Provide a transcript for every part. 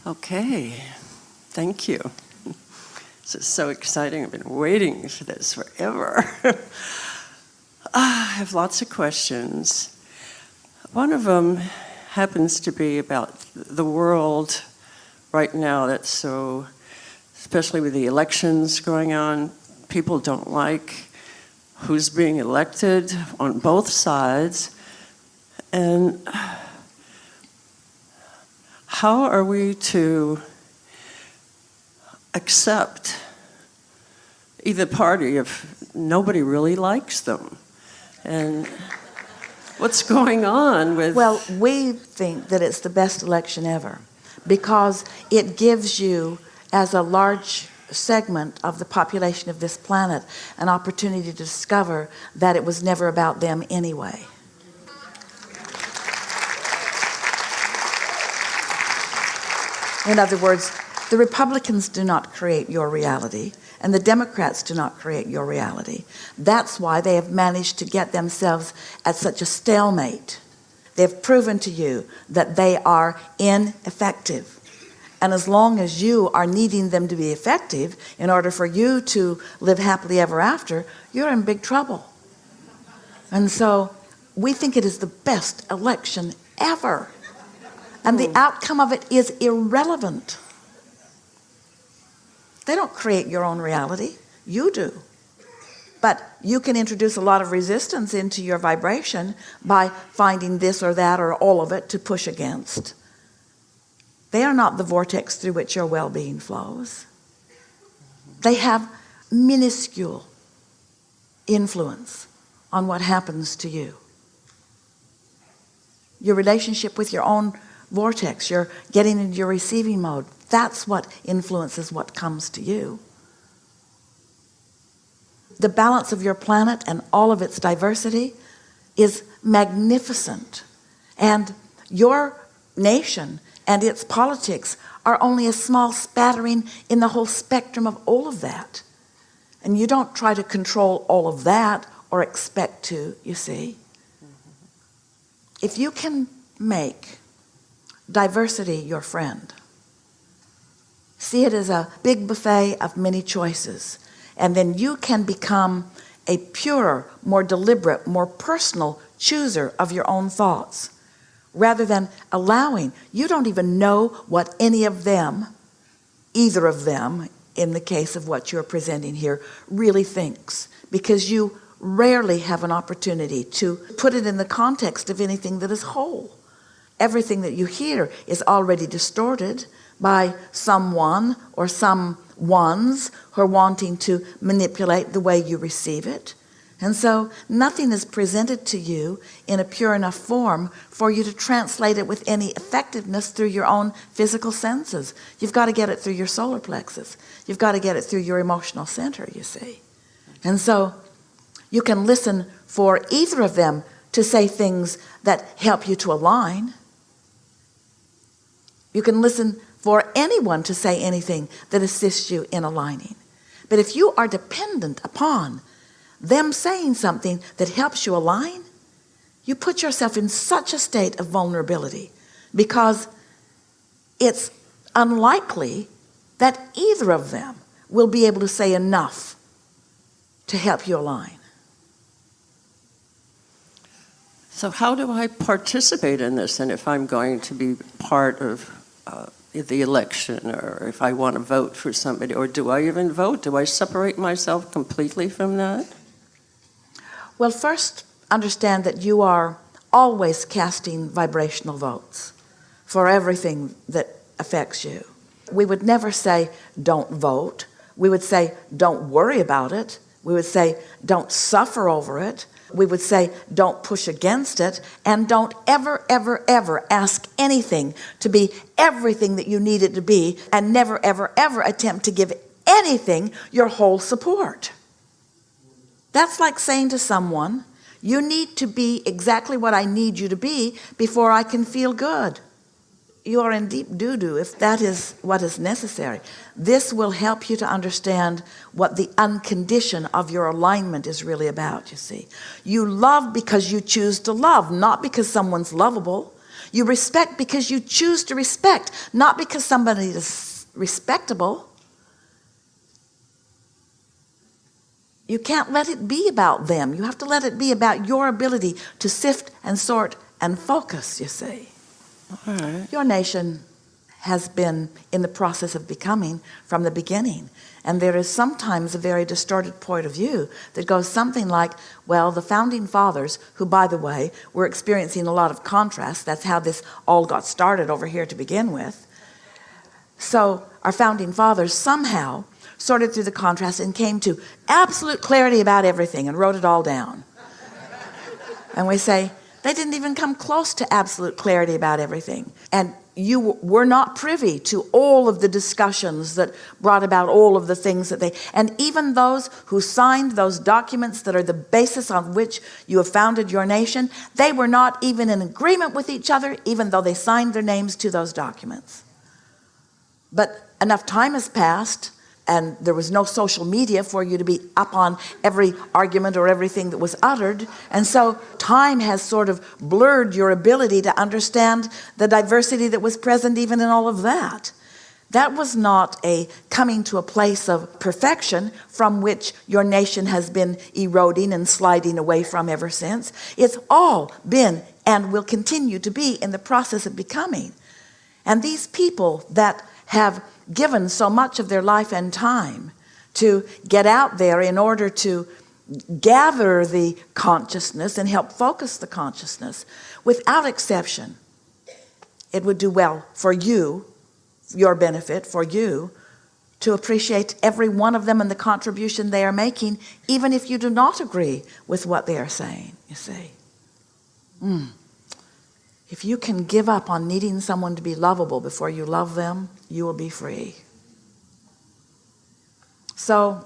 Okay, thank you. This is so exciting. I've been waiting for this forever. I have lots of questions. One of them happens to be about the world right now that's so, especially with the elections going on, people don't like who's being elected on both sides. And how are we to accept either party if nobody really likes them? And what's going on with... Well, we think that it's the best election ever because it gives you, as a large segment of the population of this planet, an opportunity to discover that it was never about them anyway. In other words, the Republicans do not create your reality, and the Democrats do not create your reality. That's why they have managed to get themselves at such a stalemate. They've proven to you that they are ineffective. And as long as you are needing them to be effective in order for you to live happily ever after, you're in big trouble. And so we think it is the best election ever. And the outcome of it is irrelevant. They don't create your own reality. You do. But you can introduce a lot of resistance into your vibration by finding this or that or all of it to push against. They are not the vortex through which your well-being flows. They have minuscule influence on what happens to you. Your relationship with your own vortex, you're getting into your receiving mode. That's what influences what comes to you. The balance of your planet and all of its diversity is magnificent. And your nation and its politics are only a small spattering in the whole spectrum of all of that. And you don't try to control all of that or expect to, you see. If you can make diversity your friend, see it as a big buffet of many choices, and then you can become a purer, more deliberate, more personal chooser of your own thoughts, rather than allowing. You don't even know what any of them, either of them, in the case of what you're presenting here, really thinks, because you rarely have an opportunity to put it in the context of anything that is whole. Everything that you hear is already distorted by someone or some ones who are wanting to manipulate the way you receive it. And so nothing is presented to you in a pure enough form for you to translate it with any effectiveness through your own physical senses. You've got to get it through your solar plexus. You've got to get it through your emotional center, you see. And so you can listen for either of them to say things that help you to align. You can listen for anyone to say anything that assists you in aligning. But if you are dependent upon them saying something that helps you align, you put yourself in such a state of vulnerability, because it's unlikely that either of them will be able to say enough to help you align. So how do I participate in this? And if I'm going to be part of the election, or if I want to vote for somebody, or do I even vote? Do I separate myself completely from that? Well, first, understand that you are always casting vibrational votes for everything that affects you. We would never say, don't vote. We would say, don't worry about it. We would say, don't suffer over it. We would say, don't push against it, and don't ever, ever, ever ask anything to be everything that you need it to be, and never, ever, ever attempt to give anything your whole support. That's like saying to someone, you need to be exactly what I need you to be before I can feel good. You are in deep doo-doo if that is what is necessary. This will help you to understand what the uncondition of your alignment is really about, you see. You love because you choose to love, not because someone's lovable. You respect because you choose to respect, not because somebody is respectable. You can't let it be about them. You have to let it be about your ability to sift and sort and focus, you see. All right. Your nation has been in the process of becoming from the beginning. And there is sometimes a very distorted point of view that goes something like, well, the founding fathers, who, by the way, were experiencing a lot of contrast. That's how this all got started over here to begin with. So our founding fathers somehow sorted through the contrast and came to absolute clarity about everything and wrote it all down. And we say, they didn't even come close to absolute clarity about everything. And you were not privy to all of the discussions that brought about all of the things that they, and even those who signed those documents that are the basis on which you have founded your nation, they were not even in agreement with each other, even though they signed their names to those documents. But enough time has passed, and there was no social media for you to be up on every argument or everything that was uttered. And so time has sort of blurred your ability to understand the diversity that was present even in all of that. That was not a coming to a place of perfection from which your nation has been eroding and sliding away from ever since. It's all been and will continue to be in the process of becoming. And these people that have given so much of their life and time to get out there in order to gather the consciousness and help focus the consciousness, without exception, it would do well for you, your benefit, for you, to appreciate every one of them and the contribution they are making, even if you do not agree with what they are saying, you see. If you can give up on needing someone to be lovable before you love them, you will be free. So,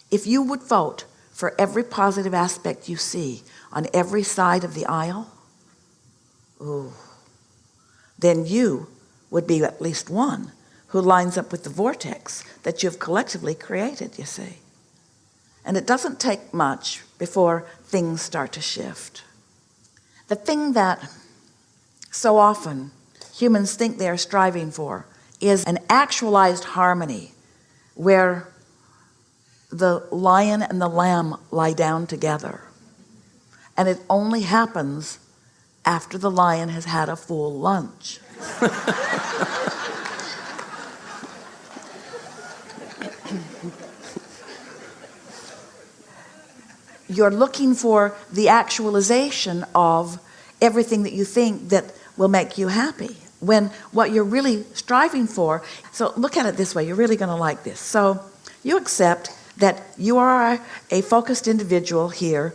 if you would vote for every positive aspect you see on every side of the aisle, then you would be at least one who lines up with the vortex that you've collectively created, you see. And it doesn't take much before things start to shift. The thing that so often humans think they are striving for is an actualized harmony where the lion and the lamb lie down together. And it only happens after the lion has had a full lunch. You're looking for the actualization of everything that you think that will make you happy, when what you're really striving for. So look at it this way, you're really going to like this. So you accept that you are a focused individual here,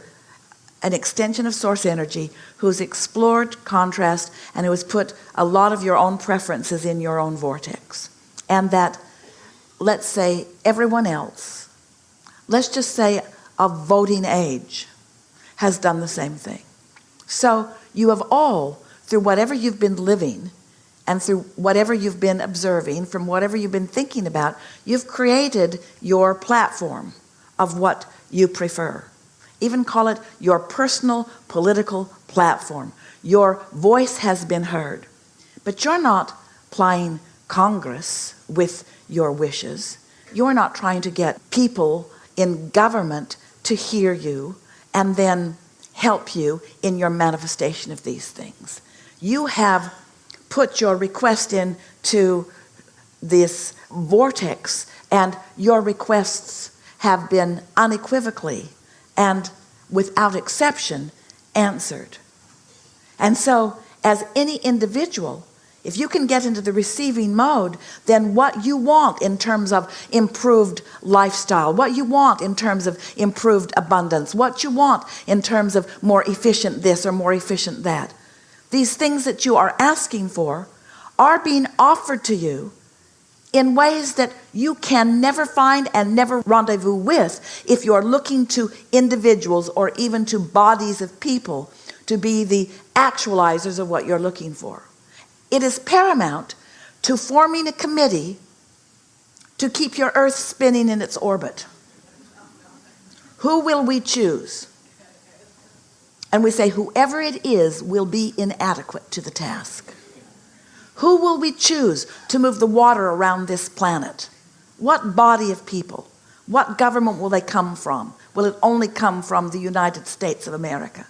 an extension of source energy, who's explored contrast and who has put a lot of your own preferences in your own vortex. And that, let's say, everyone else, let's just say of voting age, has done the same thing. So you have all, through whatever you've been living and through whatever you've been observing, from whatever you've been thinking about, you've created your platform of what you prefer. Even call it your personal political platform. Your voice has been heard. But you're not plying Congress with your wishes. You're not trying to get people in government to hear you and then help you in your manifestation of these things. You have put your request into this vortex, and your requests have been unequivocally and without exception answered. And so, as any individual, if you can get into the receiving mode, then what you want in terms of improved lifestyle, what you want in terms of improved abundance, what you want in terms of more efficient this or more efficient that, these things that you are asking for are being offered to you in ways that you can never find and never rendezvous with if you're looking to individuals or even to bodies of people to be the actualizers of what you're looking for. It is paramount to forming a committee to keep your earth spinning in its orbit. Who will we choose? and we say whoever it is will be inadequate to the task. Who will we choose to move the water around this planet? What body of people? What government will they come from? Will it only come from the United States of America?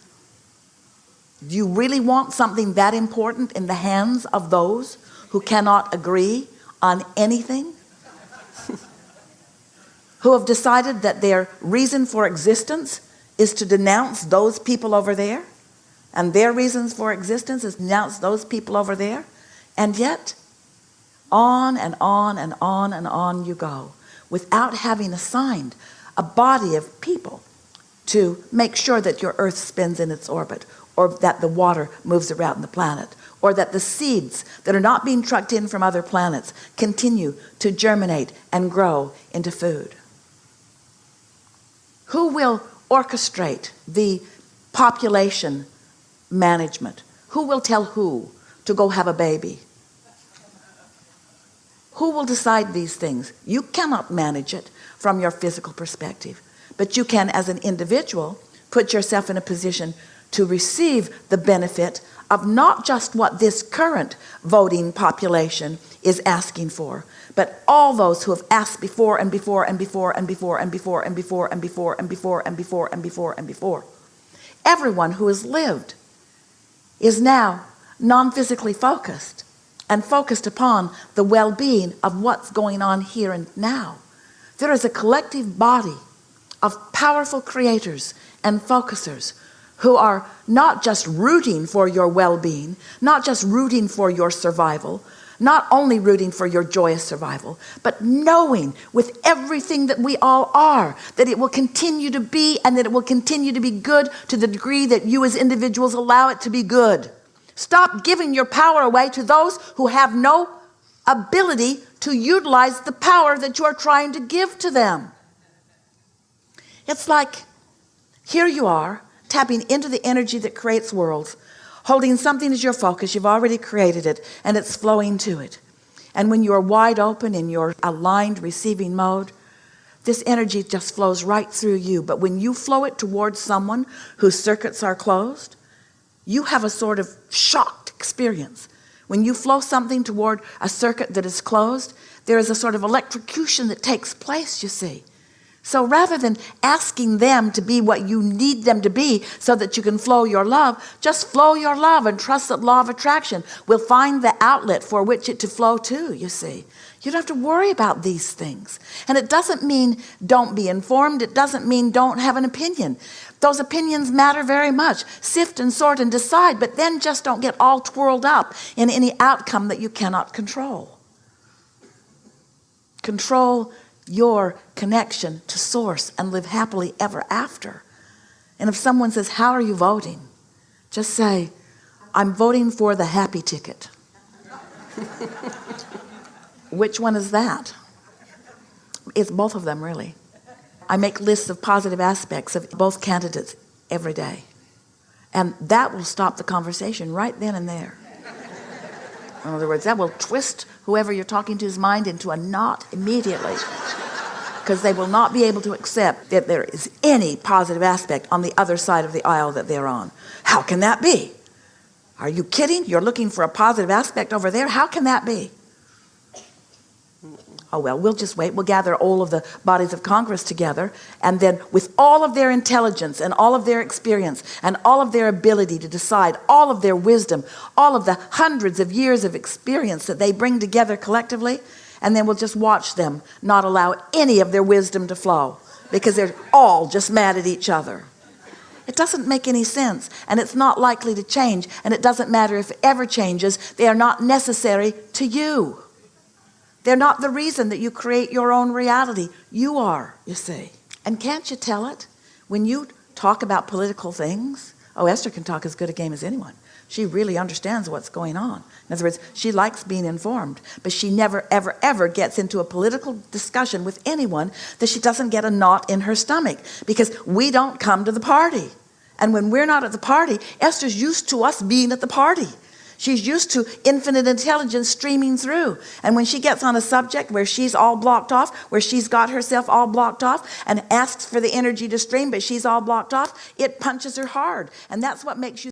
Do you really want something that important in the hands of those who cannot agree on anything? Who have decided that their reason for existence is to denounce those people over there, and their reasons for existence is to denounce those people over there, and yet on and on and on and on you go without having assigned a body of people to make sure that your earth spins in its orbit, or that the water moves around the planet, or that the seeds that are not being trucked in from other planets continue to germinate and grow into food. Who will orchestrate the population management? Who will tell who to go have a baby? Who will decide these things? You cannot manage it from your physical perspective, but you can, as an individual, put yourself in a position to receive the benefit of not just what this current voting population is asking for, but all those who have asked before and before and before and before and before and before and before and before and before and before and before. Everyone who has lived is now non-physically focused and focused upon the well-being of what's going on here and now. There is a collective body of powerful creators and focusers who are not just rooting for your well-being, not just rooting for your survival, not only rooting for your joyous survival, but knowing with everything that we all are that it will continue to be, and that it will continue to be good to the degree that you as individuals allow it to be good. Stop giving your power away to those who have no ability to utilize the power that you are trying to give to them. It's like, here you are, tapping into the energy that creates worlds, holding something as your focus. You've already created it, and it's flowing to it. And when you're wide open in your aligned receiving mode, this energy just flows right through you. But when you flow it towards someone whose circuits are closed, you have a sort of shocked experience. When you flow something toward a circuit that is closed, there is a sort of electrocution that takes place, you see. So rather than asking them to be what you need them to be so that you can flow your love, just flow your love and trust that law of attraction will find the outlet for which it to flow to, you see. You don't have to worry about these things. And it doesn't mean don't be informed. It doesn't mean don't have an opinion. Those opinions matter very much. Sift and sort and decide, but then just don't get all twirled up in any outcome that you cannot control. Control your connection to source and live happily ever after. And if someone says, how are you voting? Just say, I'm voting for the happy ticket. Which one is that? It's both of them, really. I make lists of positive aspects of both candidates every day. And that will stop the conversation right then and there. In other words, that will twist whoever you're talking to's mind into a knot immediately, because they will not be able to accept that there is any positive aspect on the other side of the aisle that they're on. How can that be? Are you kidding? You're looking for a positive aspect over there? How can that be? Oh, well, we'll just wait. We'll gather all of the bodies of Congress together, and then with all of their intelligence and all of their experience and all of their ability to decide, all of their wisdom, all of the hundreds of years of experience that they bring together collectively, and then we'll just watch them not allow any of their wisdom to flow because they're all just mad at each other. It doesn't make any sense, and it's not likely to change, and it doesn't matter if it ever changes. They are not necessary to you. They're not the reason that you create your own reality. You are, you see. And can't you tell it? When you talk about political things, oh, Esther can talk as good a game as anyone. She really understands what's going on. In other words, she likes being informed, but she never, ever, ever gets into a political discussion with anyone that she doesn't get a knot in her stomach, because we don't come to the party. And when we're not at the party, Esther's used to us being at the party, She's used to infinite intelligence streaming through. And when she gets on a subject where she's all blocked off, where she's got herself all blocked off and asks for the energy to stream, but she's all blocked off, it punches her hard. And that's what makes you